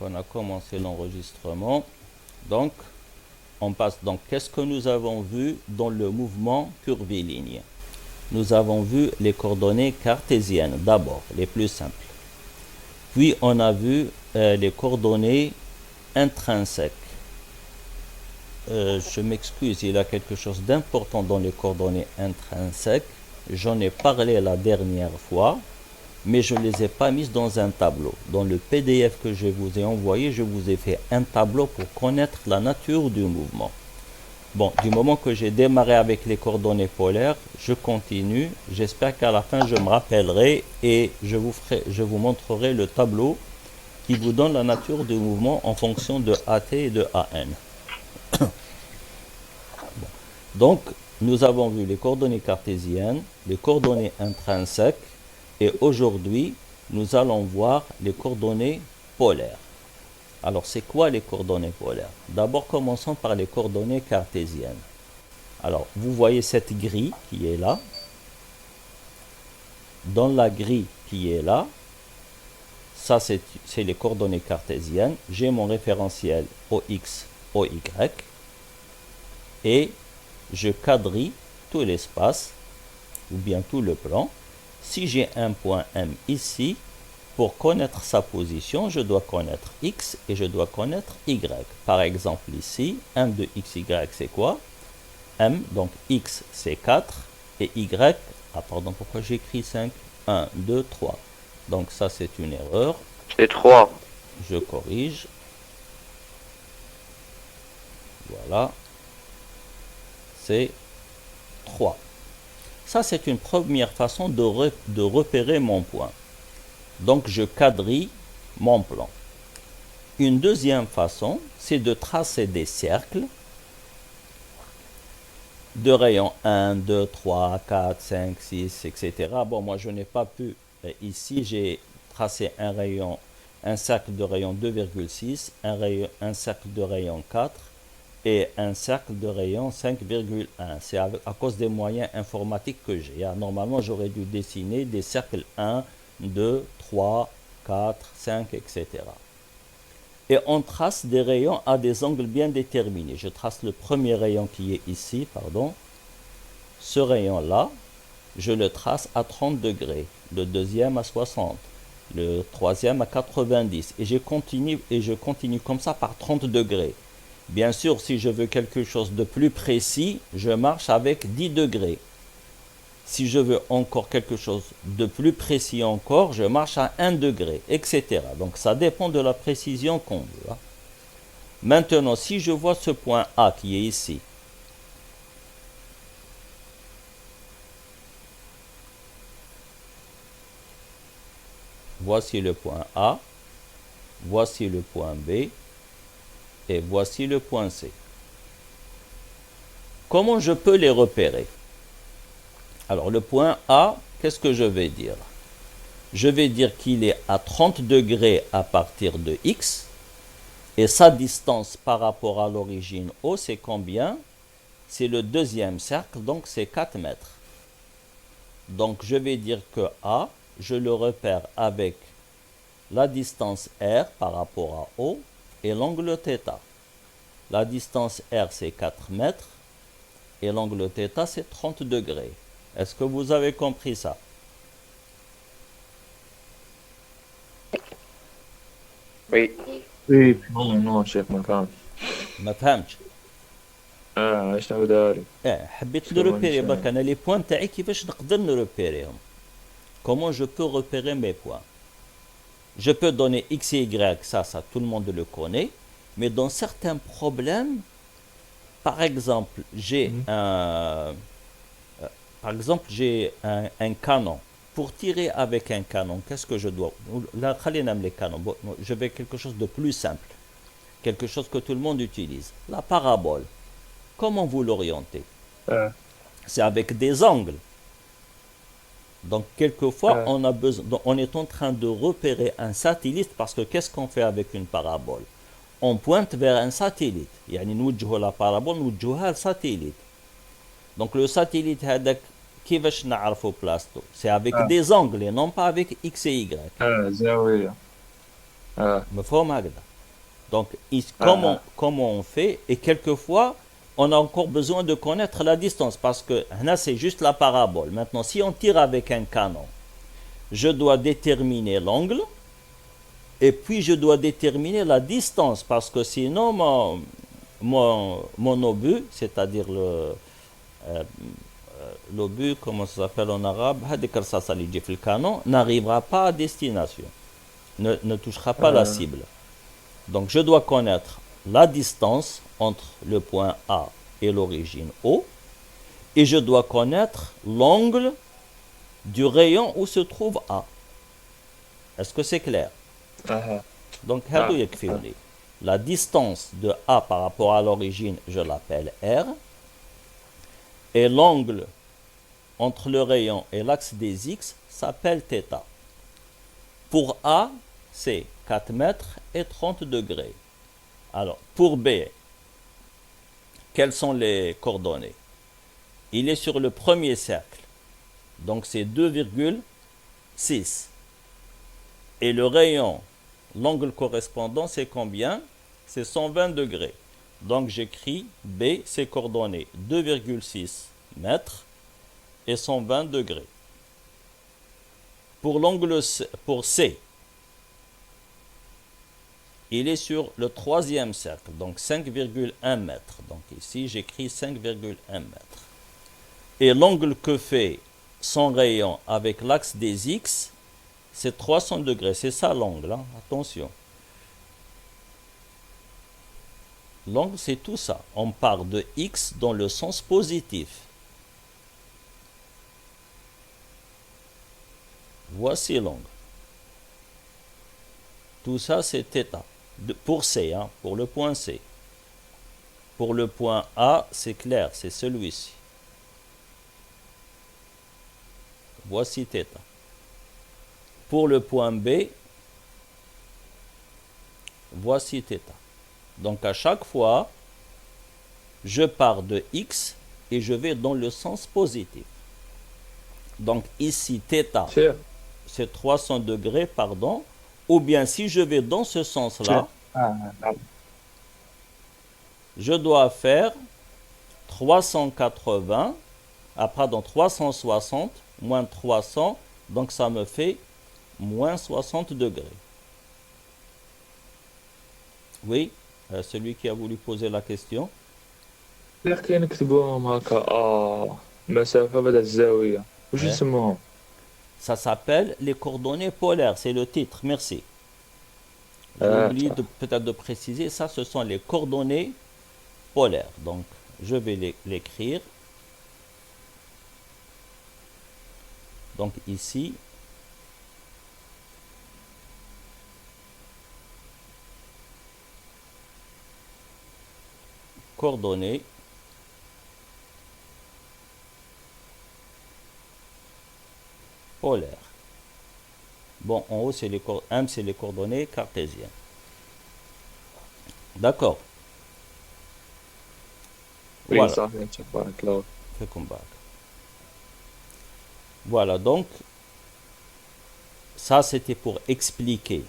on a commencé l'enregistrement. Donc, on passe. Donc, qu'est-ce que nous avons vu dans le mouvement curviligne? Nous avons vu les coordonnées cartésiennes, d'abord, les plus simples. Puis, on a vu les coordonnées intrinsèques. Je m'excuse, il y a quelque chose d'important dans les coordonnées intrinsèques. J'en ai parlé la dernière fois, mais je ne les ai pas mises dans un tableau. Dans le PDF que je vous ai envoyé, je vous ai fait un tableau pour connaître la nature du mouvement. Bon, du moment que j'ai démarré avec les coordonnées polaires, je continue. J'espère qu'à la fin, je me rappellerai et je vous montrerai le tableau qui vous donne la nature du mouvement en fonction de AT et de AN. Bon. Donc, nous avons vu les coordonnées cartésiennes, les coordonnées intrinsèques, et aujourd'hui, nous allons voir les coordonnées polaires. Alors, c'est quoi les coordonnées polaires? D'abord, commençons par les coordonnées cartésiennes. Alors, vous voyez cette grille qui est là. Dans la grille qui est là, ça c'est les coordonnées cartésiennes. J'ai mon référentiel OX, OY. Et je quadrille tout l'espace, ou bien tout le plan. Si j'ai un point M ici, pour connaître sa position, je dois connaître X et je dois connaître Y. Par exemple ici, M de XY c'est quoi? M, donc X c'est 4 et Y, ah pardon, pourquoi j'écris 5? 1, 2, 3. Donc ça c'est une erreur. C'est 3. Je corrige. Voilà. C'est 3. Ça, c'est une première façon de repérer mon point. Donc, je quadrille mon plan. Une deuxième façon, c'est de tracer des cercles de rayons 1, 2, 3, 4, 5, 6, etc. Bon, moi, je n'ai pas pu. Ici, j'ai tracé un cercle de rayon 2,6, un cercle de rayon 4, et un cercle de rayon 5,1. C'est à cause des moyens informatiques que j'ai. Normalement, j'aurais dû dessiner des cercles 1, 2, 3, 4, 5, etc. Et on trace des rayons à des angles bien déterminés. Je trace le premier rayon qui est ici, pardon. Ce rayon-là, je le trace à 30 degrés. Le deuxième à 60. Le troisième à 90. Et je continue comme ça par 30 degrés. Bien sûr, si je veux quelque chose de plus précis, je marche avec 10 degrés. Si je veux encore quelque chose de plus précis encore, je marche à 1 degré, etc. Donc ça dépend de la précision qu'on veut. Maintenant, si je vois ce point A qui est ici, voici le point A, voici le point B, et voici le point C. Comment je peux les repérer? Alors, le point A, qu'est-ce que je vais dire? Je vais dire qu'il est à 30 degrés à partir de X. Et sa distance par rapport à l'origine O, c'est combien? C'est le deuxième cercle, donc c'est 4 mètres. Donc, je vais dire que A, je le repère avec la distance R par rapport à O et l'angle θ. La distance R, c'est 4 mètres et l'angle θ, c'est 30 degrés. Est-ce que vous avez compris ça? Oui. Oui, non, chef, ما فهمت. ما فهمتش. شنو داري؟ حبيت نروبيري برك انا لي بوان تاعي كيفاش نقدر نروبيريهم. Comment je peux repérer mes points? Je peux donner X et Y, ça tout le monde le connaît, mais dans certains problèmes, par exemple, j'ai un canon. Pour tirer avec un canon, qu'est-ce que je dois? Là, les canons. Je vais quelque chose de plus simple. Quelque chose que tout le monde utilise. La parabole. Comment vous l'orientez? C'est avec des angles. Donc, quelquefois, on est en train de repérer un satellite parce que qu'est-ce qu'on fait avec une parabole? On pointe vers un satellite. يعني نوجه la parabole, نوجهها satellite. Donc, le satellite, كيفاش نعرفوا بلاصتو؟ C'est avec des angles et non pas avec X et Y. زاوية. مفهوم هكذا؟ Donc, Ah, comment on fait? Et quelquefois, on a encore besoin de connaître la distance parce que là, c'est juste la parabole. Maintenant, si on tire avec un canon, je dois déterminer l'angle et puis je dois déterminer la distance parce que sinon, mon obus, c'est-à-dire l'obus, comment ça s'appelle en arabe, le canon, n'arrivera pas à destination, ne touchera pas la ah, cible. Donc je dois connaître la distance entre le point A et l'origine O et je dois connaître l'angle du rayon où se trouve A. Est-ce que c'est clair? ah, Donc ah, la distance de A par rapport à l'origine, je l'appelle R et l'angle entre le rayon et l'axe des X s'appelle θ. Pour A, c'est 4 mètres et 30 degrés. Alors, pour B, quelles sont les coordonnées? Il est sur le premier cercle, donc c'est 2,6. Et le rayon, l'angle correspondant, c'est combien? C'est 120 degrés. Donc j'écris B, ses coordonnées 2,6 mètres et 120 degrés. Pour l'angle pour C, il est sur le troisième cercle, donc 5,1 mètres. Donc ici, j'écris 5,1 mètres. Et l'angle que fait son rayon avec l'axe des X, c'est 300 degrés. C'est ça l'angle, hein? Attention. L'angle, c'est tout ça. On part de X dans le sens positif. Voici l'angle. Tout ça, c'est θ. Pour C, hein, pour le point C. Pour le point A, c'est clair, c'est celui-ci. Voici θ. Pour le point B, voici θ. Donc à chaque fois, je pars de X et je vais dans le sens positif. Donc ici, θ, sûr. c'est 300 degrés, pardon. Ou bien si je vais dans ce sens-là, Ah, ah, je dois faire 380, pardon, 360 moins 300, donc ça me fait moins 60 degrés. Oui, celui qui a voulu poser la question. لكن نكتبوهم هكا مسافة بدل الزاوية وش Ouais. يسموهم؟ Ça s'appelle les coordonnées polaires, c'est le titre, merci. J'ai oublié peut-être de préciser, ça ce sont les coordonnées polaires. Donc je vais l'écrire. Donc ici, coordonnées polaires. Bon, en haut, c'est M, c'est les coordonnées cartésiennes. D'accord. Oui, Voilà. صح تبارك الله. Voilà, donc, ça c'était pour expliquer.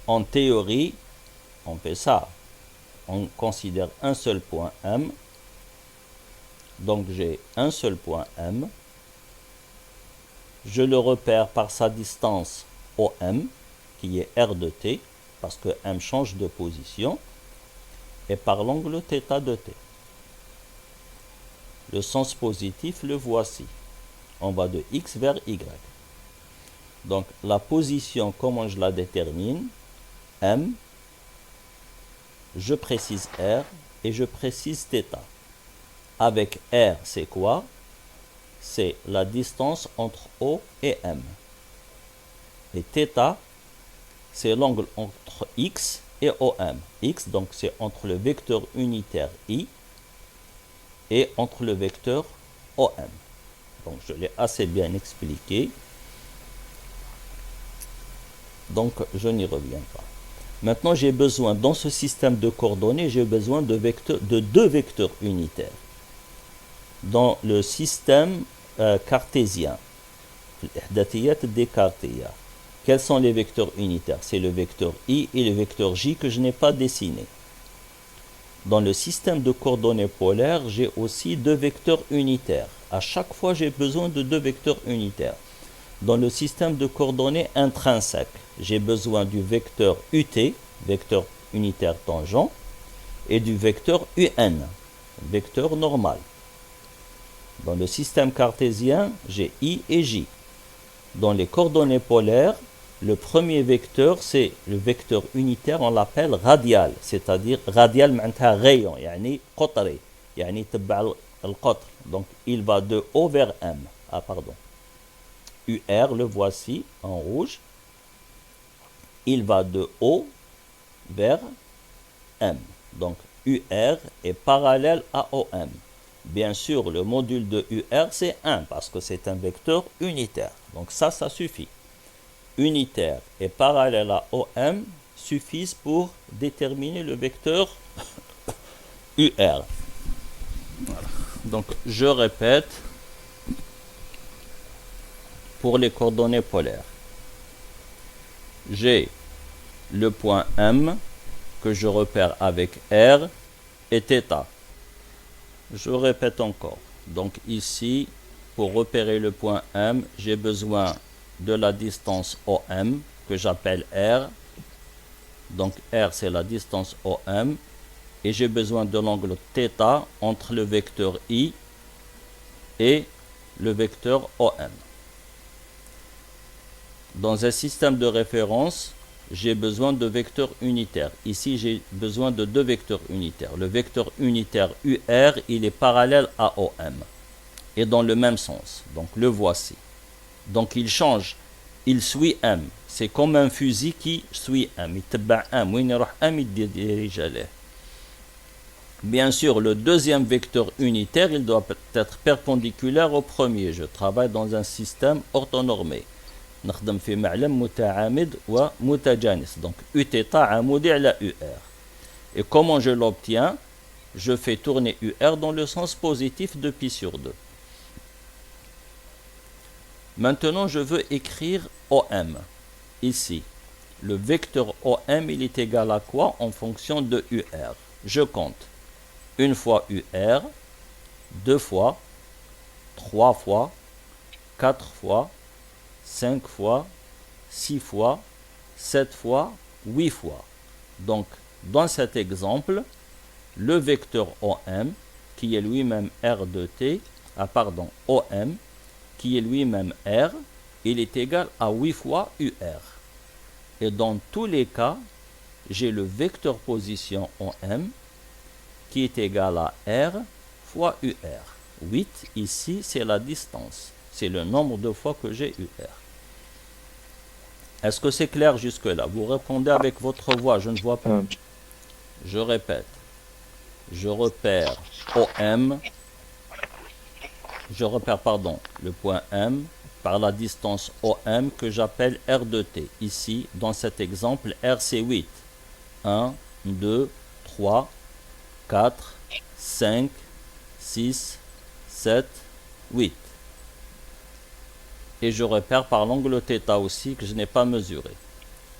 En théorie, on fait ça. On considère un seul point M. Donc j'ai un seul point M. Je le repère par sa distance OM, qui est R de T, parce que M change de position, et par l'angle θ de T. Le sens positif, le voici. On va de X vers Y. Donc la position, comment je la détermine? M, je précise R et je précise θ. Avec R, c'est quoi? C'est la distance entre O et M. Et θ, c'est l'angle entre X et OM. X, donc c'est entre le vecteur unitaire I et entre le vecteur OM. Donc je l'ai assez bien expliqué. Donc je n'y reviens pas. Maintenant j'ai besoin, dans ce système de coordonnées, j'ai besoin de deux vecteurs unitaires. Dans le système cartésien, l'ihdathiyat descartiyya, Quels sont les vecteurs unitaires? C'est le vecteur I et le vecteur J que je n'ai pas dessiné. Dans le système de coordonnées polaires, j'ai aussi deux vecteurs unitaires. À chaque fois, j'ai besoin de deux vecteurs unitaires. Dans le système de coordonnées intrinsèques, j'ai besoin du vecteur UT, vecteur unitaire tangent, et du vecteur UN, vecteur normal. Dans le système cartésien, j'ai I et J. Dans les coordonnées polaires, le premier vecteur, c'est le vecteur unitaire, on l'appelle radial, c'est-à-dire radial معناتها rayon, يعني قطري, يعني تبع القطر. Donc il va de O vers M. Ah pardon. UR, le voici en rouge. Il va de O vers M. Donc UR est parallèle à OM. Bien sûr, le module de UR c'est 1 parce que c'est un vecteur unitaire. Donc ça suffit. Unitaire et parallèle à OM suffisent pour déterminer le vecteur UR. Voilà. Donc je répète pour les coordonnées polaires. J'ai le point M que je repère avec R et θ. Je répète encore. Donc ici, pour repérer le point M, j'ai besoin de la distance OM que j'appelle R. Donc R c'est la distance OM et j'ai besoin de l'angle θ entre le vecteur I et le vecteur OM. Dans un système de référence, j'ai besoin de vecteurs unitaires. Ici, j'ai besoin de deux vecteurs unitaires. Le vecteur unitaire UR, il est parallèle à OM et dans le même sens. Donc le voici. Donc il change, il suit M. C'est comme un fusil qui suit M. Bien sûr, le deuxième vecteur unitaire, il doit être perpendiculaire au premier. Je travaille dans un système orthonormé. نخدم في معلم متعامد ومتجانس. Donc Uθ عمودي على UR. Et comment je l'obtiens? Je fais tourner UR dans le sens positif de pi sur 2. Maintenant, je veux écrire OM. Ici, le vecteur OM, il est égal à quoi en fonction de UR? Je compte. Une fois UR, deux fois, trois fois, quatre fois, 5 fois, 6 fois, 7 fois, 8 fois. Donc, dans cet exemple, le vecteur OM, qui est lui-même R de T, OM, qui est lui-même R, il est égal à 8 fois UR. Et dans tous les cas, j'ai le vecteur position OM, qui est égal à R fois UR. 8, ici, c'est la distance. C'est le nombre de fois que j'ai UR. Est-ce que c'est clair jusque-là? Vous répondez avec votre voix, je ne vois pas. Je répète. Je repère OM. Je repère, le point M par la distance OM que j'appelle R de T. Ici, dans cet exemple, R c'est 8. 1, 2, 3, 4, 5, 6, 7, 8. Et je repère par l'angle θ aussi que je n'ai pas mesuré.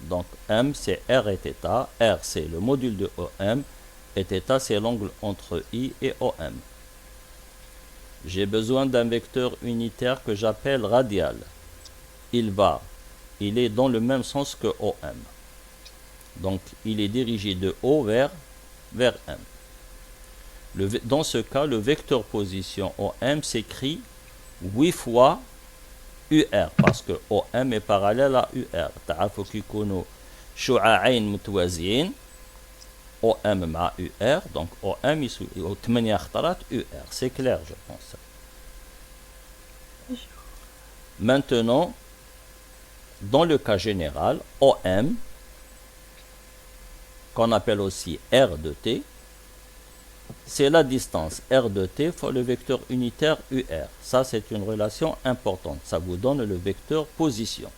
Donc M c'est R et θ. R c'est le module de OM et θ c'est l'angle entre I et OM. J'ai besoin d'un vecteur unitaire que j'appelle radial. Il est dans le même sens que OM. Donc il est dirigé de O vers M. Dans ce cas, le vecteur position OM s'écrit 8 fois UR parce que OM est parallèle à UR. تعرفوا كي يكونوا شعاعين متوازيين OM مع UR, donc OM يساوي 8 خطرات UR. C'est clair, je pense. Maintenant, dans le cas général, OM, qu'on appelle aussi R de T, c'est la distance R de T fois le vecteur unitaire UR. Ça, c'est une relation importante. Ça vous donne le vecteur position.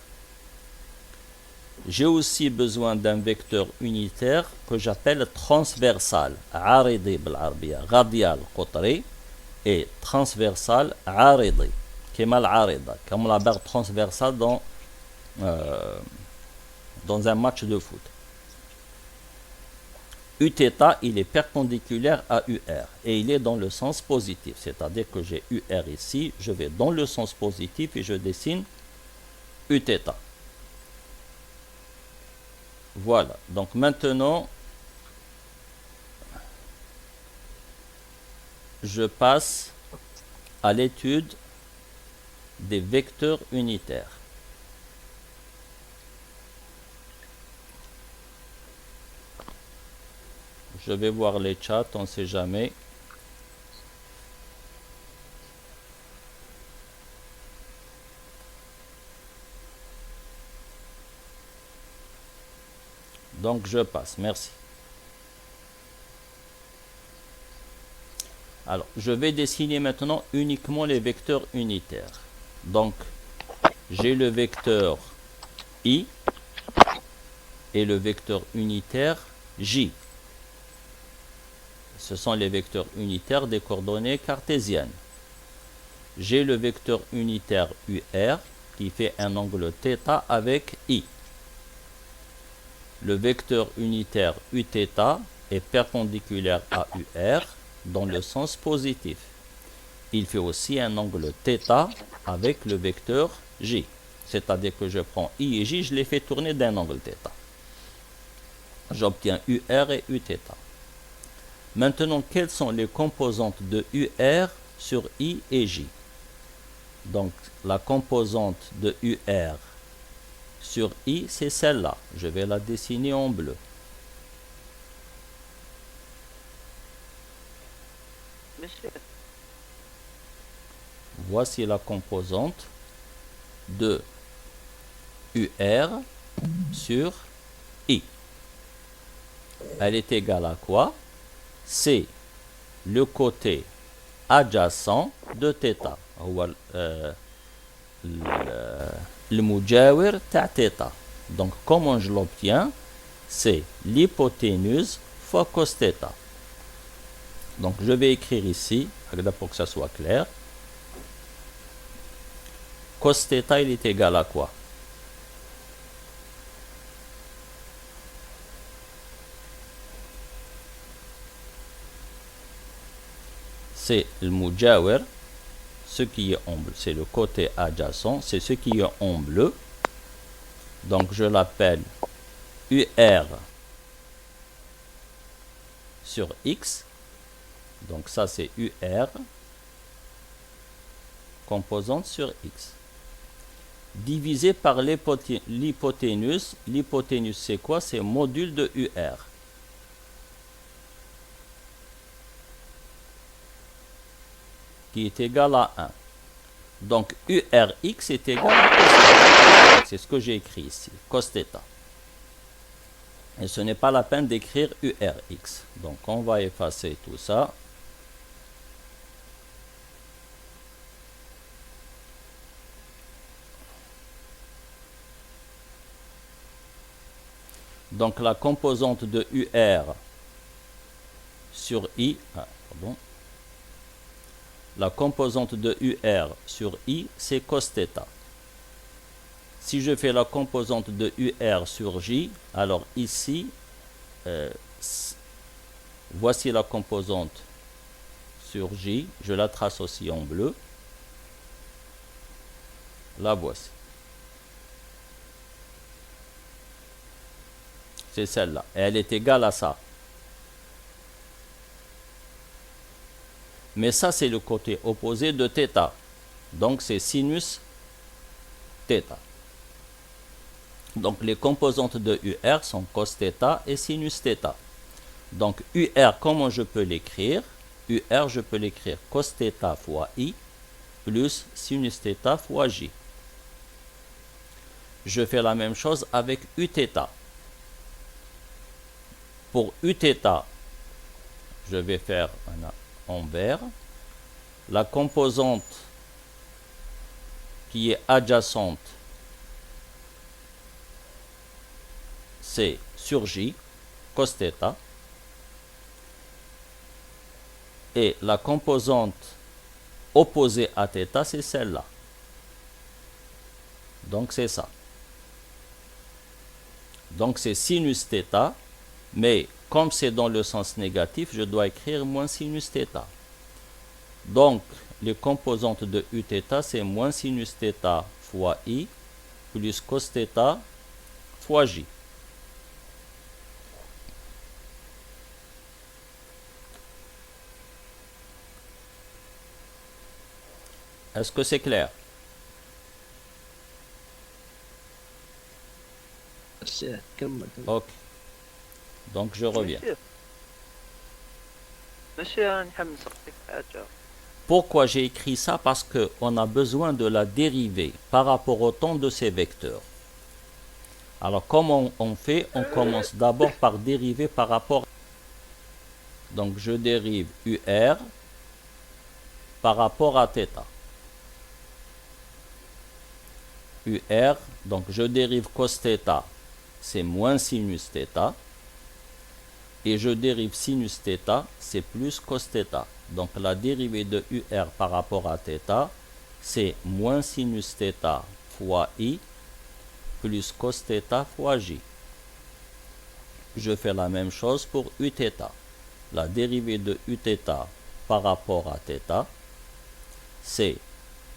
J'ai aussi besoin d'un vecteur unitaire que j'appelle transversal. عارضي بالعربية. Radial قطري et transversal عارضي. كما العارضة. Comme la barre transversale dans dans un match de foot. Uθ, il est perpendiculaire à UR et il est dans le sens positif. C'est-à-dire que j'ai UR ici, je vais dans le sens positif et je dessine Uθ. Voilà. Donc maintenant, je passe à l'étude des vecteurs unitaires. Je vais voir les chats, on ne sait jamais. Donc je passe, merci. Alors, je vais dessiner maintenant uniquement les vecteurs unitaires. Donc, j'ai le vecteur I et le vecteur unitaire J. Ce sont les vecteurs unitaires des coordonnées cartésiennes. J'ai le vecteur unitaire UR qui fait un angle θ avec I. Le vecteur unitaire Uθ est perpendiculaire à UR dans le sens positif. Il fait aussi un angle θ avec le vecteur J. C'est-à-dire que je prends I et J, je les fais tourner d'un angle θ. J'obtiens UR et Uθ. Maintenant, quelles sont les composantes de UR sur I et J? Donc, la composante de UR sur I, c'est celle-là. Je vais la dessiner en bleu. Monsieur. Voici la composante de UR sur I. Elle est égale à quoi? C'est le côté adjacent de θ. هو المجاور تاع θ. Donc comment je l'obtiens? C'est l'hypoténuse fois cos θ. Donc je vais écrire ici, pour que ça soit clair. Cos θ, il est égal à quoi? C'est le mujawer, ce qui est en bleu, c'est le côté adjacent, c'est ce qui est en bleu. Donc je l'appelle UR sur X. Donc ça c'est UR, composante sur X. Divisé par l'hypoténuse. L'hypoténuse c'est quoi? C'est module de UR. Qui est égal à 1. Donc URX est égal à cos θ. C'est ce que j'ai écrit ici, cos θ. Et ce n'est pas la peine d'écrire URX. Donc on va effacer tout ça. Donc la composante de UR sur I, la composante de UR sur I, c'est cos θ. Si je fais la composante de UR sur J, alors ici, voici la composante sur J. Je la trace aussi en bleu. La voici. C'est celle-là. Et elle est égale à ça. Mais ça, c'est le côté opposé de θ. Donc, c'est sinus θ. Donc, les composantes de UR sont cos θ et sinus θ. Donc, UR, comment je peux l'écrire? UR, je peux l'écrire cos θ fois I plus sinus θ fois J. Je fais la même chose avec Uθ. Pour Uθ, je vais faire un en vert. La composante qui est adjacente, c'est sur J, cos θ. Et la composante opposée à θ, c'est celle-là. Donc c'est ça. Donc c'est sinus θ, mais comme c'est dans le sens négatif, je dois écrire moins sinus θ. Donc les composantes de Uθ, c'est moins sinus θ fois I plus cos θ fois J. Est-ce que c'est clair? الشيخ كمل Ok. Donc je reviens. ماشي نحب نسقسيك حاجة. Pourquoi j'ai écrit ça? Parce qu'on a besoin de la dériver par rapport au temps de ces vecteurs. Alors comment on fait? On commence d'abord par dériver par rapport. Donc je dérive UR par rapport à θ. UR, donc je dérive cos θ, c'est moins sinus θ. Et je dérive sinus θ, c'est plus cos θ. Donc la dérivée de UR par rapport à θ, c'est moins sinus θ fois I plus cos θ fois J. Je fais la même chose pour Uθ. La dérivée de Uθ par rapport à θ, c'est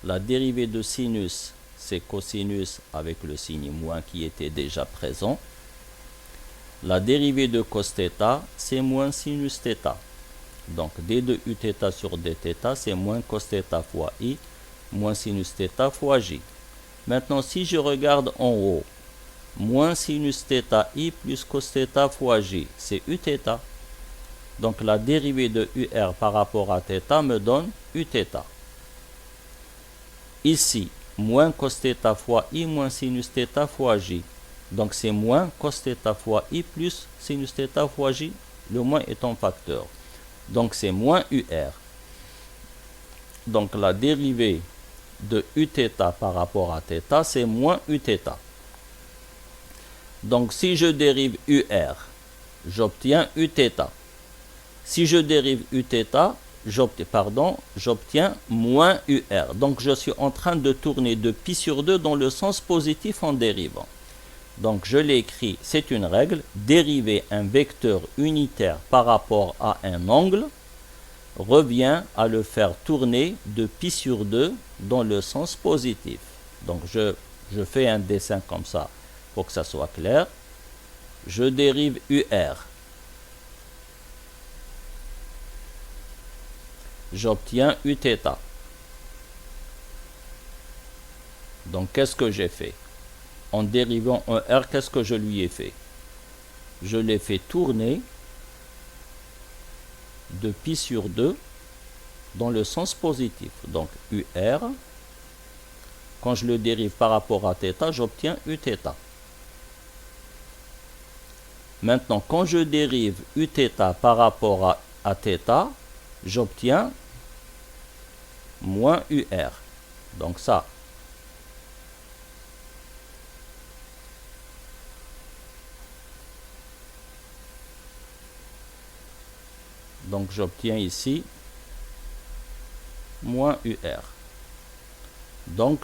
la dérivée de sinus, c'est cosinus avec le signe moins qui était déjà présent. La dérivée de cos θ, c'est moins sinus θ. Donc d de Uθ sur dθ, c'est moins cos θ fois I, moins sinus θ fois J. Maintenant, si je regarde en haut, moins sinus θ I plus cos θ fois J, c'est Uθ. Donc la dérivée de UR par rapport à θ me donne Uθ. Ici, moins cos θ fois I moins sinus θ fois J. Donc c'est moins cos θ fois I plus sinus θ fois J, le moins étant facteur. Donc c'est moins UR. Donc la dérivée de Uθ par rapport à θ, c'est moins Uθ. Donc si je dérive UR, j'obtiens Uθ. Si je dérive Uθ, j'obtiens moins UR. Donc je suis en train de tourner de pi sur 2 dans le sens positif en dérivant. Donc je l'ai écrit, c'est une règle, dériver un vecteur unitaire par rapport à un angle revient à le faire tourner de pi sur 2 dans le sens positif. Donc je fais un dessin comme ça pour que ça soit clair. Je dérive UR. J'obtiens Uθ. Donc qu'est-ce que j'ai fait? En dérivant un R, qu'est-ce que je lui ai fait? Je l'ai fait tourner de pi sur 2 dans le sens positif. Donc UR, quand je le dérive par rapport à θ, j'obtiens Uθ. Maintenant, quand je dérive Uθ par rapport à θ, j'obtiens moins UR. Donc ça. Donc j'obtiens ici moins UR. Donc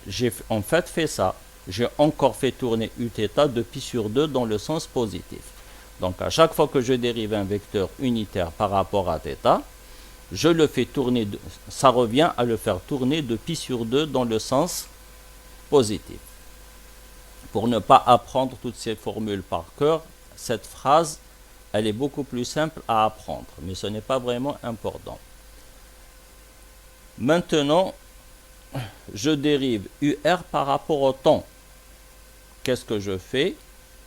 j'ai en fait fait ça. J'ai encore fait tourner Uθ de pi sur 2 dans le sens positif. Donc à chaque fois que je dérive un vecteur unitaire par rapport à θ, je le fais tourner, ça revient à le faire tourner de pi sur 2 dans le sens positif. Pour ne pas apprendre toutes ces formules par cœur, cette phrase, elle est beaucoup plus simple à apprendre, mais ce n'est pas vraiment important. Maintenant, je dérive UR par rapport au temps. Qu'est-ce que je fais?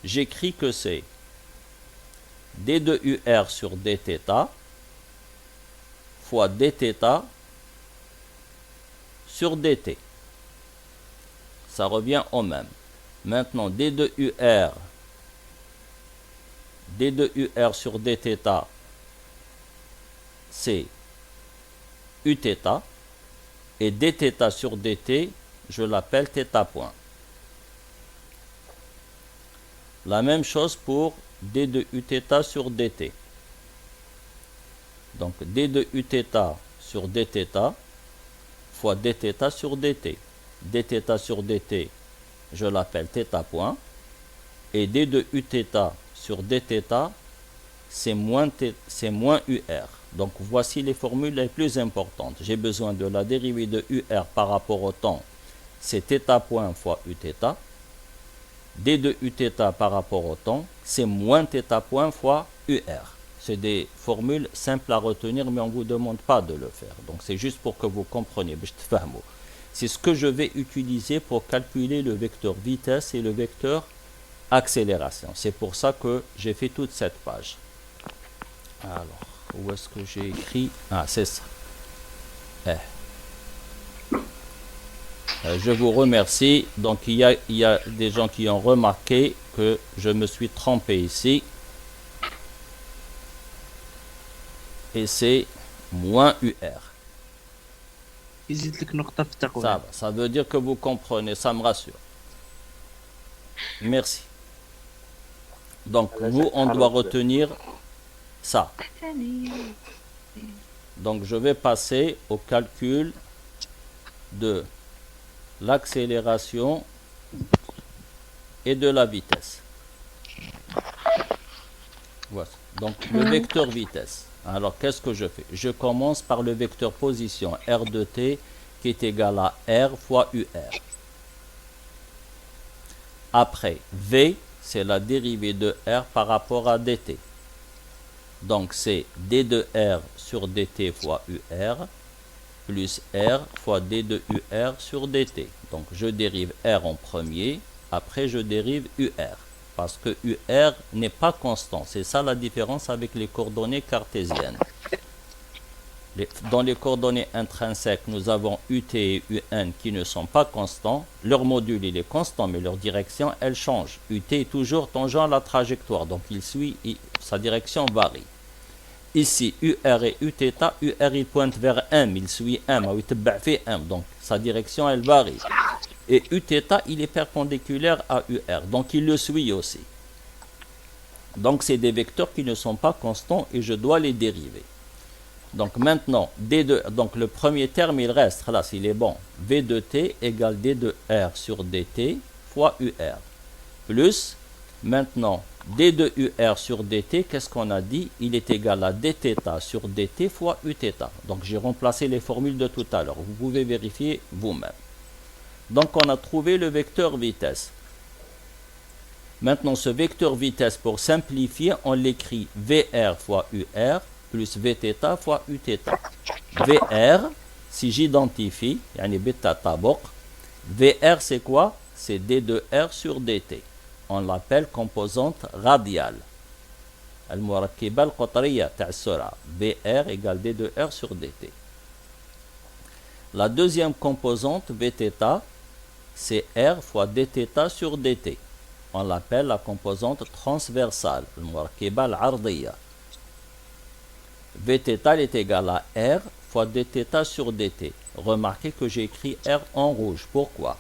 J'écris que c'est d de UR sur dθ fois dθ sur dt. Ça revient au même. Maintenant, d de UR sur dθ, c'est Uθ. Et dθ sur dt, je l'appelle θ point. La même chose pour d de Uθ sur dt. Donc d de Uθ sur dθ fois dθ sur dt. Dθ sur dt, je l'appelle θ point. Et d de uθ sur dθ, c'est moins UR. Donc voici les formules les plus importantes. J'ai besoin de la dérivée de UR par rapport au temps, c'est θ point fois uθ. D de uθ par rapport au temps, c'est moins θ point fois UR. C'est des formules simples à retenir, mais on ne vous demande pas de le faire. Donc c'est juste pour que vous compreniez. C'est ce que je vais utiliser pour calculer le vecteur vitesse et le vecteur accélération. C'est pour ça que j'ai fait toute cette page. Alors, où est-ce que j'ai écrit? Ah, c'est ça. Je vous remercie. Donc, il y a des gens qui ont remarqué que je me suis trompé ici. Et c'est moins UR. يزيد لك نقطة في التقويم. Ça va. Ça veut dire que vous comprenez. Ça me rassure. Merci. Donc, nous, on doit retenir ça. Donc, je vais passer au calcul de l'accélération et de la vitesse. Voilà. Donc, le vecteur vitesse. Alors, qu'est-ce que je fais? Je commence par le vecteur position R de t qui est égal à R fois UR. Après, V, c'est la dérivée de R par rapport à dt. Donc, c'est d de R sur dt fois UR plus R fois d de UR sur dt. Donc, je dérive R en premier, après je dérive UR. Parce que UR n'est pas constant. C'est ça la différence avec les coordonnées cartésiennes. Dans les coordonnées intrinsèques, nous avons UT et UN qui ne sont pas constants. Leur module, il est constant, mais leur direction, elle change. UT est toujours tangent à la trajectoire, donc il suit, sa direction varie. Ici, UR et Uθ, UR il pointe vers M, il suit M, ou il fait M, donc sa direction, elle varie. Et Uθ, il est perpendiculaire à UR, donc il le suit aussi. Donc c'est des vecteurs qui ne sont pas constants et je dois les dériver. Donc maintenant, donc le premier terme, il reste, là, il est bon. V de t égale d de R sur dt fois UR. Plus, maintenant, d de UR sur dt, qu'est-ce qu'on a dit? Il est égal à dθ sur dt fois uθ. Donc j'ai remplacé les formules de tout à l'heure. Vous pouvez vérifier vous-même. Donc on a trouvé le vecteur vitesse. Maintenant ce vecteur vitesse, pour simplifier, on l'écrit VR fois UR plus Vθ fois Uθ. VR, si j'identifie, VR c'est quoi? C'est d de R sur dt. On l'appelle composante radiale. المركبة القطرية تاع السرعة. VR égale d de R sur dt. La deuxième composante, Vθ, c'est R fois dθ sur dt. On l'appelle la composante transversale, المركبة العرضية. Vθ est égal à R fois dθ sur dt. Remarquez que j'ai écrit R en rouge. Pourquoi?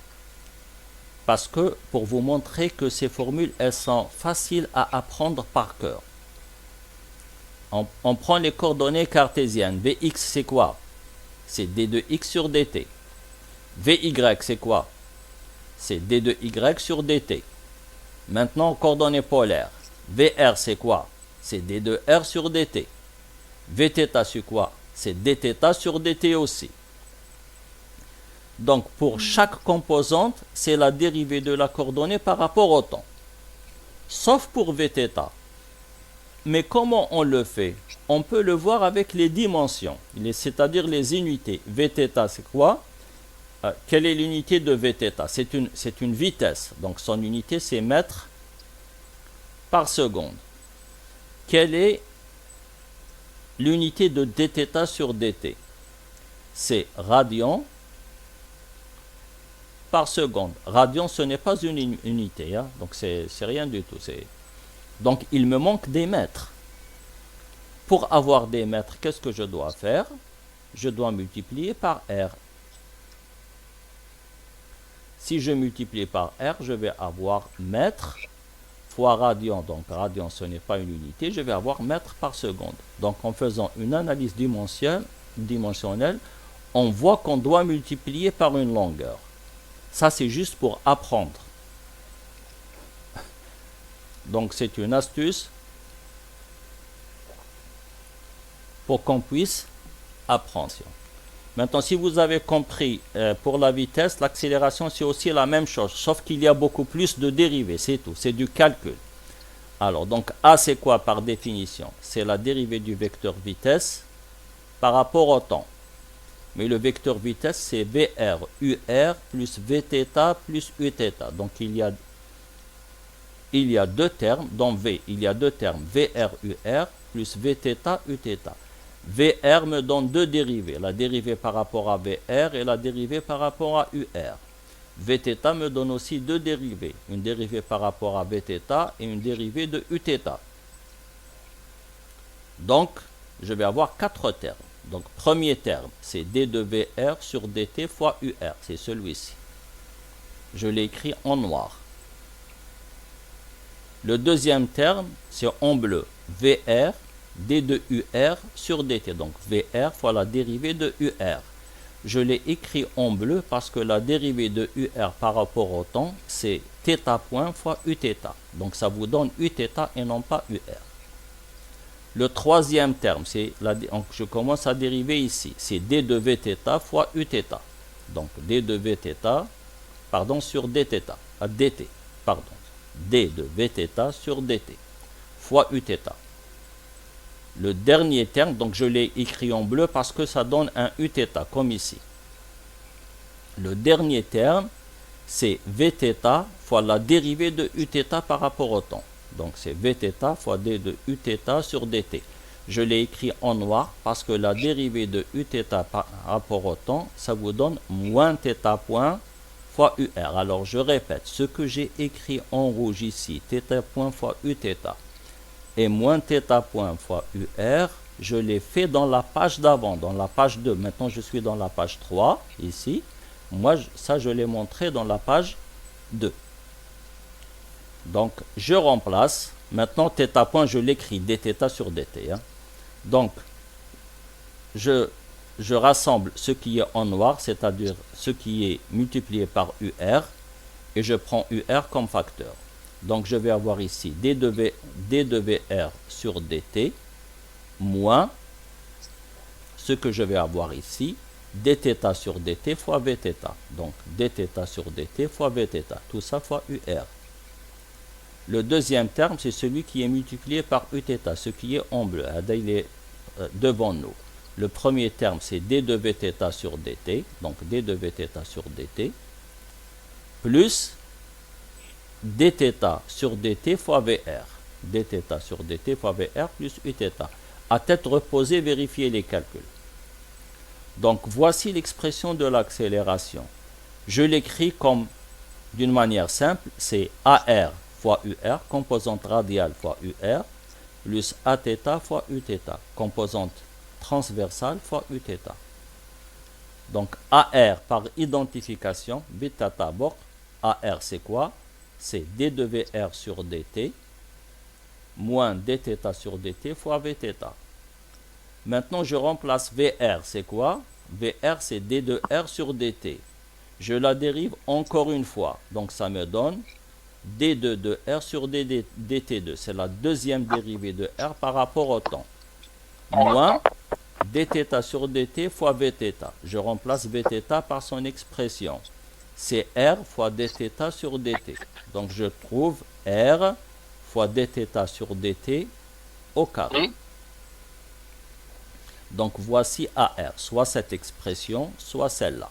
Parce que pour vous montrer que ces formules, elles sont faciles à apprendre par cœur. On prend les coordonnées cartésiennes. Vx c'est quoi? C'est d de x sur dt. Vy c'est quoi? C'est d de y sur dt. Maintenant, coordonnées polaires. Vr c'est quoi? C'est d de r sur dt. Vθ c'est quoi? C'est dθ sur dt aussi. Donc, pour chaque composante, c'est la dérivée de la coordonnée par rapport au temps. Sauf pour Vθ. Mais comment on le fait? On peut le voir avec les dimensions, c'est-à-dire les unités. Vθ, c'est quoi? Quelle est l'unité de Vθ? C'est une vitesse. Donc, son unité, c'est mètres par seconde. Quelle est l'unité de dθ sur dt? C'est radian par seconde. Radian, ce n'est pas une unité, hein? Donc c'est rien du tout. Donc il me manque des mètres. Pour avoir des mètres, qu'est-ce que je dois faire? Je dois multiplier par R. Si je multiplie par R, je vais avoir mètres fois radian. Donc radian, ce n'est pas une unité. Je vais avoir mètres par seconde. Donc en faisant une analyse dimensionnelle, on voit qu'on doit multiplier par une longueur. Ça, c'est juste pour apprendre. Donc c'est une astuce pour qu'on puisse apprendre. Maintenant, si vous avez compris, pour la vitesse, l'accélération, c'est aussi la même chose, sauf qu'il y a beaucoup plus de dérivées, c'est tout, c'est du calcul. Alors, donc, A, c'est quoi par définition? C'est la dérivée du vecteur vitesse par rapport au temps. Mais le vecteur vitesse, c'est VR, UR plus Vθ plus Uθ. Donc, il y a deux termes, dans V, il y a deux termes, VR, UR plus Vθ, Uθ. VR me donne deux dérivées, la dérivée par rapport à VR et la dérivée par rapport à UR. Vθ me donne aussi deux dérivées, une dérivée par rapport à Vθ et une dérivée de Uθ. Donc, je vais avoir quatre termes. Donc, premier terme, c'est d de VR sur dt fois UR, c'est celui-ci. Je l'ai écrit en noir. Le deuxième terme, c'est en bleu, VR d de UR sur dt, donc VR fois la dérivée de UR. Je l'ai écrit en bleu parce que la dérivée de UR par rapport au temps, c'est θ point fois Uθ. Donc ça vous donne Uθ et non pas UR. Le troisième terme, donc je commence à dériver ici, c'est d de Vθ fois Uθ. Donc d de Vθ, pardon, sur dt, pardon, d de Vθ sur dt fois Uθ. Le dernier terme, donc je l'ai écrit en bleu parce que ça donne un Uθ, comme ici. Le dernier terme, c'est Vθ fois la dérivée de Uθ par rapport au temps. Donc c'est Vθ fois d de Uθ sur dt. Je l'ai écrit en noir parce que la dérivée de Uθ par rapport au temps, ça vous donne moins θ point fois UR. Alors je répète, ce que j'ai écrit en rouge ici, θ point fois Uθ, et moins θ point fois UR, je l'ai fait dans la page d'avant, dans la page 2. Maintenant, je suis dans la page 3, ici. Moi, ça, je l'ai montré dans la page 2. Donc, je remplace. Maintenant, θ point, je l'écris dθ sur dt. Hein. Donc, je rassemble ce qui est en noir, c'est-à-dire ce qui est multiplié par UR, et je prends UR comme facteur. Donc, je vais avoir ici d de VR sur dt moins ce que je vais avoir ici, dθ sur dt fois Vθ. Donc, dθ sur dt fois Vθ. Tout ça fois UR. Le deuxième terme, c'est celui qui est multiplié par Uθ, ce qui est en bleu. Il est devant nous. Le premier terme, c'est d de Vθ sur dt. Donc, d de Vθ sur dt plus dθ sur dt fois VR. dθ sur dt fois VR plus Uθ. À tête reposée, vérifiez les calculs. Donc, voici l'expression de l'accélération. Je l'écris comme d'une manière simple, c'est AR fois UR, composante radiale fois UR, plus Aθ fois Uθ, composante transversale fois Uθ. Donc, AR par identification, bêta tabor, AR c'est quoi? C'est d de VR sur dt moins dθ sur dt fois Vθ. Maintenant, je remplace VR, c'est quoi? VR, c'est d de R sur dt. Je la dérive encore une fois. Donc, ça me donne d2 de R sur dt2. C'est la deuxième dérivée de R par rapport au temps. Moins dθ sur dt fois Vθ. Je remplace Vθ par son expression. C'est R fois dθ sur dt. Donc, je trouve R fois dθ sur dt au carré. Donc, voici AR, soit cette expression, soit celle-là.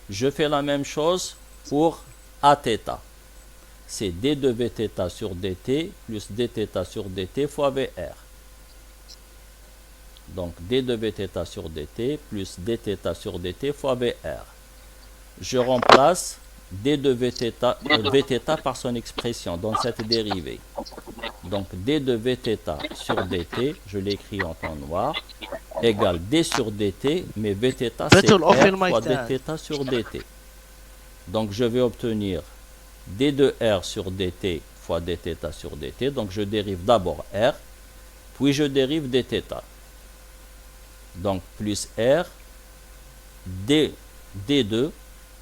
Je fais la même chose pour Aθ. C'est d de Vθ sur dt plus dθ sur dt fois VR. Donc, d de Vθ sur dt plus dθ sur dt fois VR. Je remplace d de Vθ par son expression dans cette dérivée. Donc, d de Vθ sur dt, je l'écris en temps noir, égale d sur dt, mais Vθ c'est R fois dθ sur dt. Donc, je vais obtenir d de R sur dt fois dθ sur dt. Donc, je dérive d'abord R, puis je dérive dθ. Donc, plus R, d d2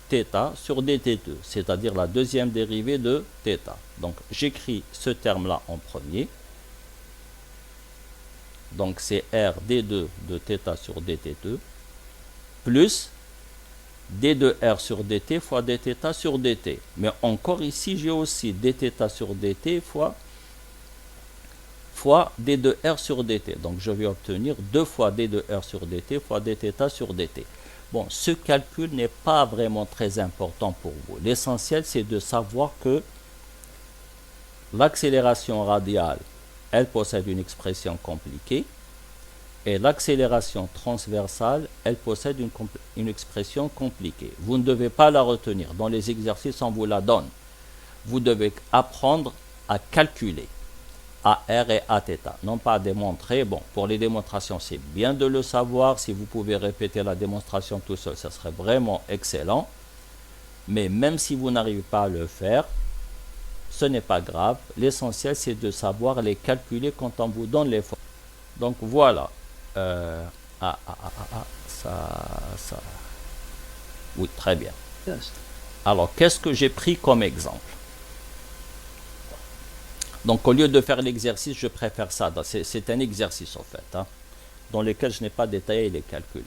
θ sur dt2, c'est-à-dire la deuxième dérivée de θ. Donc j'écris ce terme-là en premier. Donc c'est r d2 de θ sur dt2 plus d2r sur dt fois dθ sur dt. Mais encore ici, j'ai aussi dθ sur dt fois d2r sur dt. Donc je vais obtenir 2 fois d2r sur dt fois dθ sur dt. Bon, ce calcul n'est pas vraiment très important pour vous. L'essentiel, c'est de savoir que l'accélération radiale, elle possède une expression compliquée, et l'accélération transversale, elle possède une expression compliquée. Vous ne devez pas la retenir. Dans les exercices, on vous la donne. Vous devez apprendre à calculer AR et Aθ, non pas à démontrer. Bon, pour les démonstrations, c'est bien de le savoir. Si vous pouvez répéter la démonstration tout seul, ça serait vraiment excellent. Mais même si vous n'arrivez pas à le faire, ce n'est pas grave. L'essentiel, c'est de savoir les calculer quand on vous donne les formules. Donc voilà. Ça. Oui, très bien. Yes. Alors, qu'est-ce que j'ai pris comme exemple? Donc, au lieu de faire l'exercice, je préfère ça. C'est un exercice, en fait, hein, dans lequel je n'ai pas détaillé les calculs.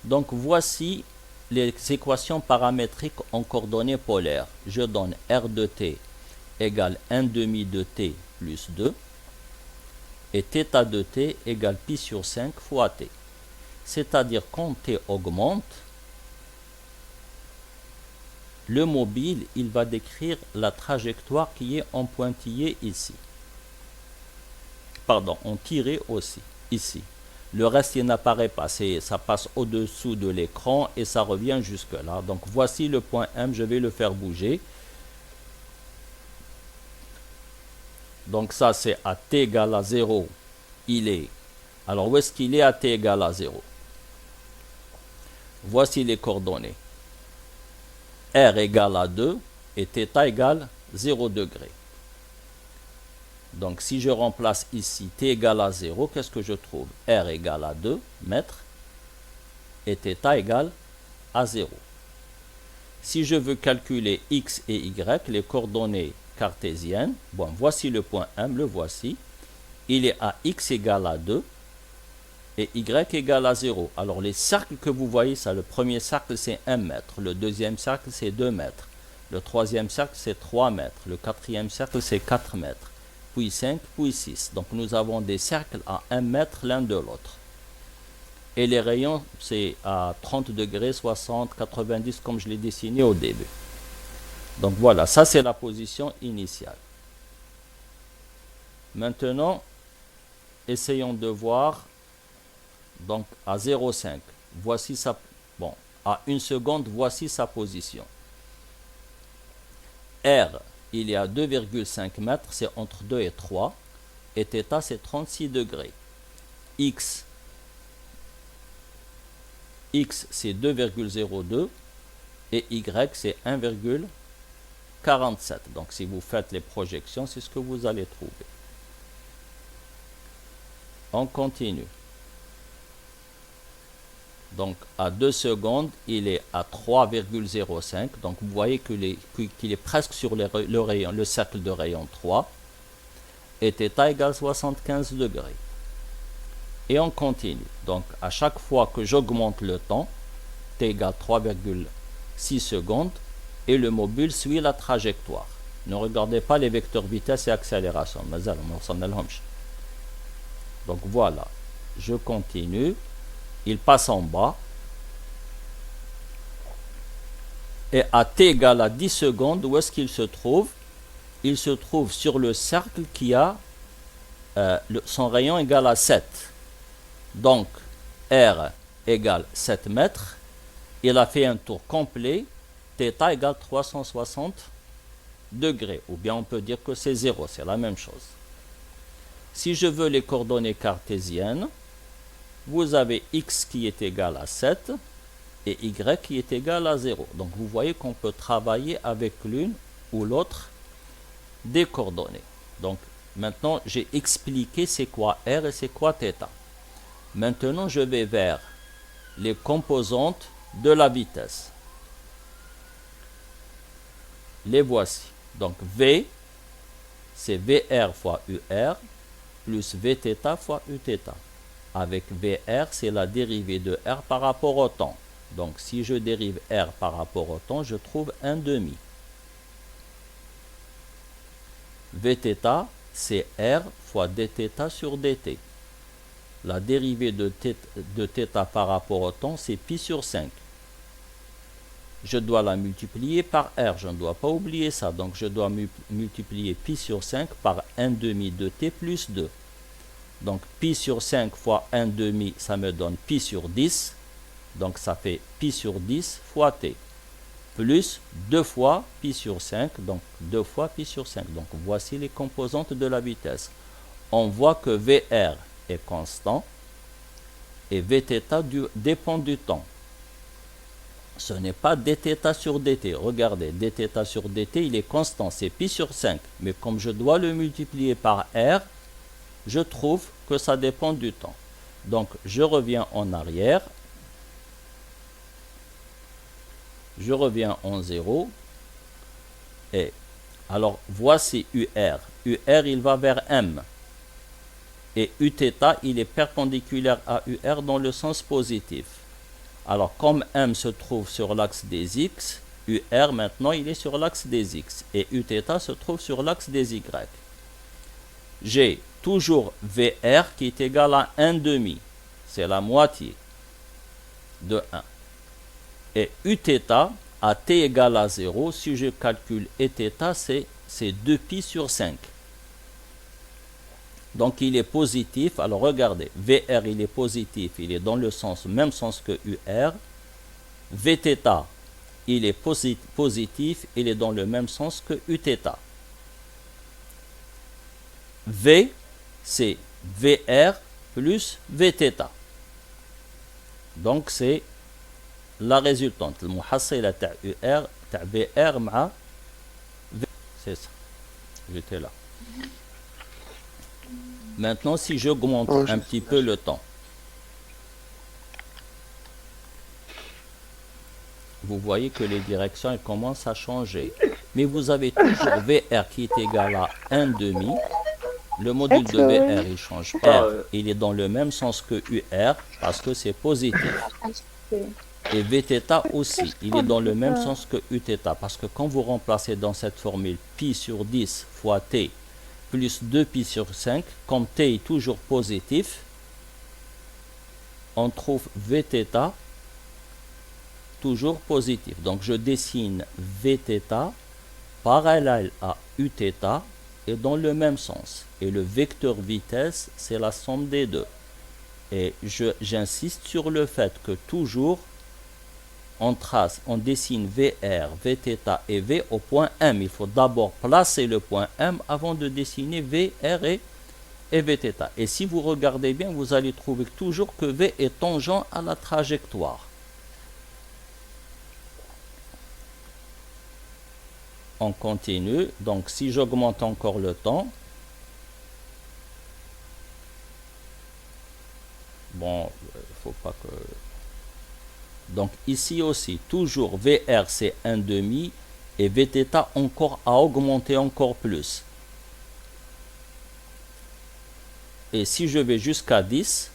Donc, voici les équations paramétriques en coordonnées polaires. Je donne r de t égale 1 demi de t plus 2. Et θ de t égale pi sur 5 fois t. C'est-à-dire quand t augmente, le mobile, il va décrire la trajectoire qui est en pointillé ici. Pardon, en tiré aussi, ici. Le reste, il n'apparaît pas. Ça passe au-dessous de l'écran et ça revient jusque là. Donc voici le point M, je vais le faire bouger. Donc ça, c'est à t égale à 0. Il est. Alors, où est-ce qu'il est à t égale à 0? Voici les coordonnées. R égale à 2 et θ égale 0 degré. Donc, si je remplace ici t égale à 0, qu'est-ce que je trouve? R égale à 2 mètres et θ égale à 0. Si je veux calculer x et y, les coordonnées cartésienne, bon, voici le point M, le voici. Il est à x égale à 2 et y égale à 0. Alors les cercles que vous voyez, ça, le premier cercle c'est 1 mètre, le deuxième cercle c'est 2 mètres, le troisième cercle c'est 3 mètres, le quatrième cercle c'est 4 mètres, puis 5, puis 6. Donc nous avons des cercles à 1 mètre l'un de l'autre. Et les rayons c'est à 30 degrés, 60, 90 comme je l'ai dessiné au début. Donc voilà, ça c'est la position initiale. Maintenant, essayons de voir, donc à 0,5, voici sa, bon, à 1 seconde, voici sa position. R, il est à 2,5 mètres, c'est entre 2 et 3, et θ c'est 36 degrés. X c'est 2,02 et Y c'est 1,47. Donc si vous faites les projections, c'est ce que vous allez trouver. On continue. Donc à 2 secondes, il est à 3,05. Donc vous voyez qu'il est presque sur le rayon, le cercle de rayon 3. Et θ égale 75 degrés. Et on continue. Donc à chaque fois que j'augmente le temps, t égale 3,6 secondes, et le mobile suit la trajectoire. Ne regardez pas les vecteurs vitesse et accélération. Donc voilà, je continue. Il passe en bas. Et à t égale à 10 secondes, où est-ce qu'il se trouve? Il se trouve sur le cercle qui a son rayon égal à 7. Donc, R égale 7 mètres. Il a fait un tour complet. θ égale 360 degrés. Ou bien on peut dire que c'est 0, c'est la même chose. Si je veux les coordonnées cartésiennes, vous avez x qui est égal à 7 et y qui est égal à 0. Donc vous voyez qu'on peut travailler avec l'une ou l'autre des coordonnées. Donc maintenant j'ai expliqué c'est quoi r et c'est quoi θ. Maintenant je vais vers les composantes de la vitesse. Les voici. Donc V, c'est VR fois UR plus Vθ fois Uθ. Avec VR, c'est la dérivée de R par rapport au temps. Donc si je dérive R par rapport au temps, je trouve 1 demi. Vθ, c'est R fois dθ sur dt. La dérivée de θ par rapport au temps, c'est pi sur 5. Je dois la multiplier par R, je ne dois pas oublier ça. Donc je dois multiplier pi sur 5 par 1 demi de t plus 2. Donc pi sur 5 fois 1 demi, ça me donne pi sur 10. Donc ça fait pi sur 10 fois t. Plus 2 fois pi sur 5, donc 2 fois pi sur 5. Donc voici les composantes de la vitesse. On voit que VR est constant et Vθ dépend du temps. Ce n'est pas dθ sur dt. Regardez, dθ sur dt, il est constant, c'est pi sur 5. Mais comme je dois le multiplier par R, je trouve que ça dépend du temps. Donc, je reviens en arrière. Je reviens en 0. Et alors, voici UR. UR, il va vers M. Et Uθ, il est perpendiculaire à UR dans le sens positif. Alors, comme M se trouve sur l'axe des X, UR maintenant il est sur l'axe des X et Uθ se trouve sur l'axe des Y. J'ai toujours VR qui est égal à 1 demi, c'est la moitié de 1. Et Uθ à t égale à 0, si je calcule Eθ, c'est 2 pi sur 5. Donc il est positif. Alors regardez, VR il est positif, il est dans le même sens que UR. Vθ il est positif, il est dans le même sens que Uθ. V c'est VR plus Vθ. Donc c'est la résultante. Le muhassila ta UR ta VR مع V. C'est ça. J'étais là. Maintenant, si j'augmente un petit peu le temps, vous voyez que les directions elles commencent à changer. Mais vous avez toujours VR qui est égal à 1 demi. Le module de VR, il change. R, il est dans le même sens que UR parce que c'est positif. Et Vθ aussi, il est dans le même sens que Uθ parce que quand vous remplacez dans cette formule pi sur 10 fois t plus 2 pi sur 5, comme t est toujours positif, on trouve Vθ toujours positif. Donc je dessine Vθ parallèle à Uθ et dans le même sens. Et le vecteur vitesse, c'est la somme des deux. Et j'insiste sur le fait que toujours on dessine VR, Vθ et V au point M. Il faut d'abord placer le point M avant de dessiner VR et Vθ. Et si vous regardez bien, vous allez trouver toujours que V est tangent à la trajectoire. On continue. Donc si j'augmente encore le temps, bon, il ne faut pas que... Donc ici aussi, toujours VR c'est 1 demi et Vθ encore à augmenter encore plus. Et si je vais jusqu'à 10,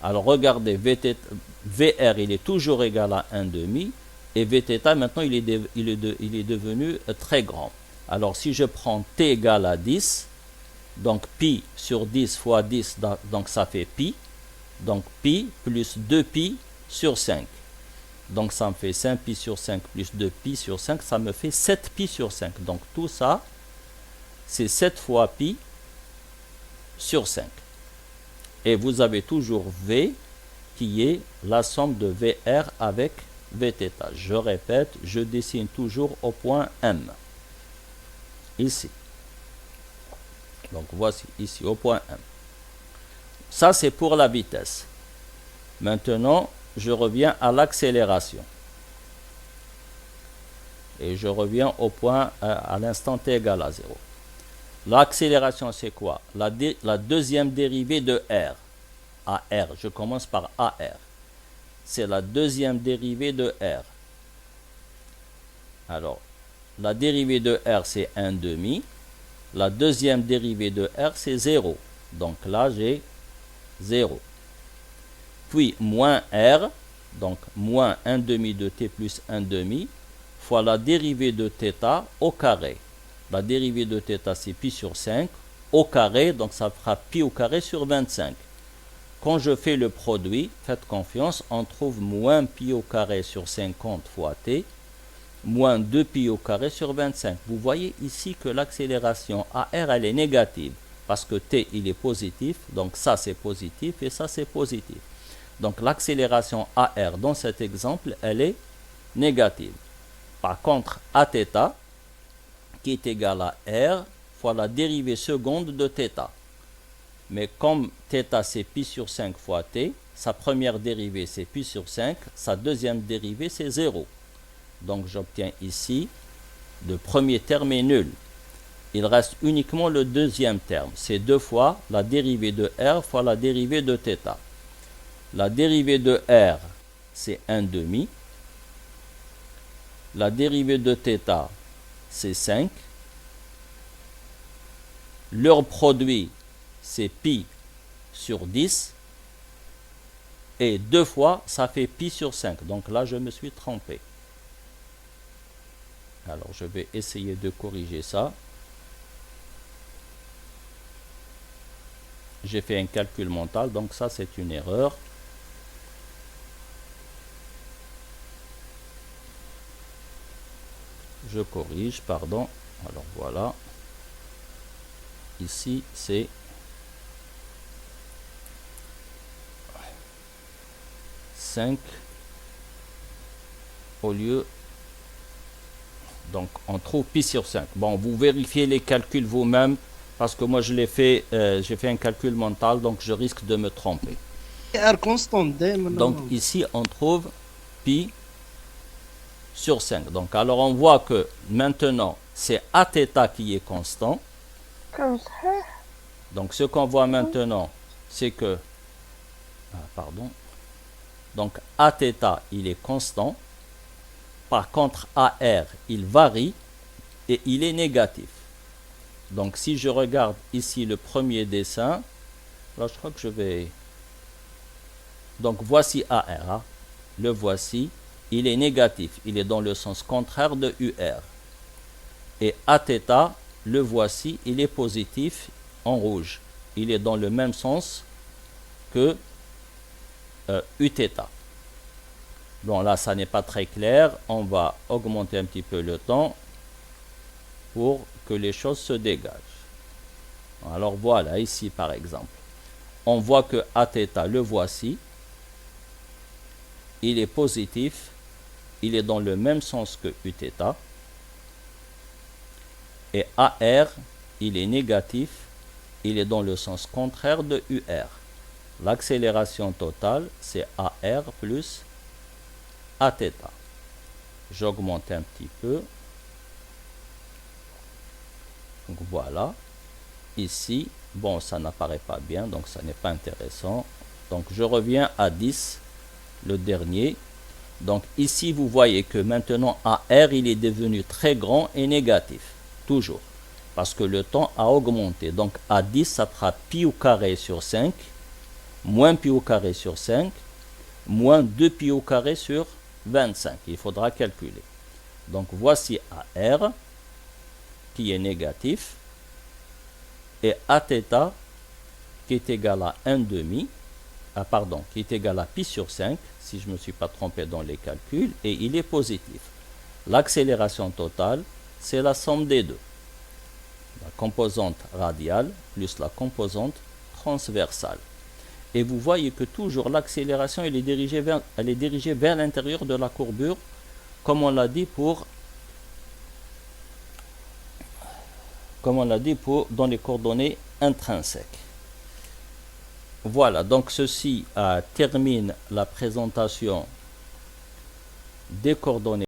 alors regardez, VR il est toujours égal à 1 demi et Vθ maintenant il est devenu très grand. Alors si je prends t égale à 10, donc pi sur 10 fois 10, donc ça fait pi. Donc pi plus 2 pi sur 5. Donc ça me fait 5 pi sur 5 plus 2 pi sur 5, ça me fait 7 pi sur 5. Donc tout ça, c'est 7 fois pi sur 5. Et vous avez toujours V qui est la somme de VR avec Vθ. Je répète, je dessine toujours au point M. Ici. Donc voici, ici au point M. Ça, c'est pour la vitesse. Maintenant, je reviens à l'accélération. Et je reviens au point à l'instant t égale à 0. L'accélération, c'est quoi? La deuxième dérivée de R. AR, je commence par AR. C'est la deuxième dérivée de R. Alors, la dérivée de r, c'est 1 demi. La deuxième dérivée de r, c'est 0. Donc là, j'ai 0. Puis, moins r, donc moins 1 demi de t plus 1 demi, fois la dérivée de θ au carré. La dérivée de θ, c'est pi sur 5 au carré, donc ça fera pi au carré sur 25. Quand je fais le produit, faites confiance, on trouve moins pi au carré sur 50 fois t, moins 2 pi au carré sur 25. Vous voyez ici que l'accélération AR, elle est négative, parce que t, il est positif, donc ça c'est positif et ça c'est positif. Donc l'accélération AR dans cet exemple, elle est négative. Par contre, Aθ, qui est égal à R fois la dérivée seconde de θ. Mais comme θ c'est pi sur 5 fois t, sa première dérivée c'est pi sur 5, sa deuxième dérivée c'est 0. Donc j'obtiens ici, le premier terme est nul. Il reste uniquement le deuxième terme. C'est 2 fois la dérivée de r fois la dérivée de θ. La dérivée de r, c'est 1 demi. La dérivée de θ, c'est 5. Leur produit, c'est pi sur 10. Et 2 fois, ça fait pi sur 5. Donc là, je me suis trompé. Alors, je vais essayer de corriger ça. J'ai fait un calcul mental, donc ça, c'est une erreur. Je corrige, pardon. Alors, voilà. Ici, c'est 5 au lieu. Donc, on trouve pi sur 5. Bon, vous vérifiez les calculs vous-même, parce que moi, je l'ai fait, j'ai fait un calcul mental, donc je risque de me tromper. R constante دائما. Donc, ici, on trouve pi sur 5. Donc, alors, on voit que maintenant, c'est Aθ qui est constant. Donc, ce qu'on voit maintenant, c'est que... pardon. Donc, Aθ, il est constant. Par contre, AR, il varie et il est négatif. Donc, si je regarde ici le premier dessin, là, je crois que je vais... Donc, voici AR. Hein. Le voici. Il est négatif. Il est dans le sens contraire de UR. Et Aθ, le voici, il est positif en rouge. Il est dans le même sens que Uθ. Bon, là, ça n'est pas très clair. On va augmenter un petit peu le temps pour que les choses se dégagent. Alors, voilà, ici, par exemple. On voit que Aθ, le voici. Il est positif. Il est dans le même sens que Uθ. Et AR, il est négatif. Il est dans le sens contraire de UR. L'accélération totale, c'est AR plus Aθ. J'augmente un petit peu. Donc voilà. Ici, bon, ça n'apparaît pas bien, donc ça n'est pas intéressant. Donc je reviens à 10, le dernier. Donc ici, vous voyez que maintenant AR, il est devenu très grand et négatif. Toujours. Parce que le temps a augmenté. Donc à 10, ça fera pi au carré sur 5, moins pi au carré sur 5, moins 2 pi au carré sur 25. Il faudra calculer. Donc voici AR qui est négatif et Aθ qui est égal à 1 demi, qui est égal à pi sur 5, si je ne me suis pas trompé dans les calculs, et il est positif. L'accélération totale, c'est la somme des deux. La composante radiale plus la composante transversale. Et vous voyez que toujours l'accélération elle est dirigée vers l'intérieur de la courbure, comme on l'a dit dans les coordonnées intrinsèques. Voilà, donc ceci termine la présentation des coordonnées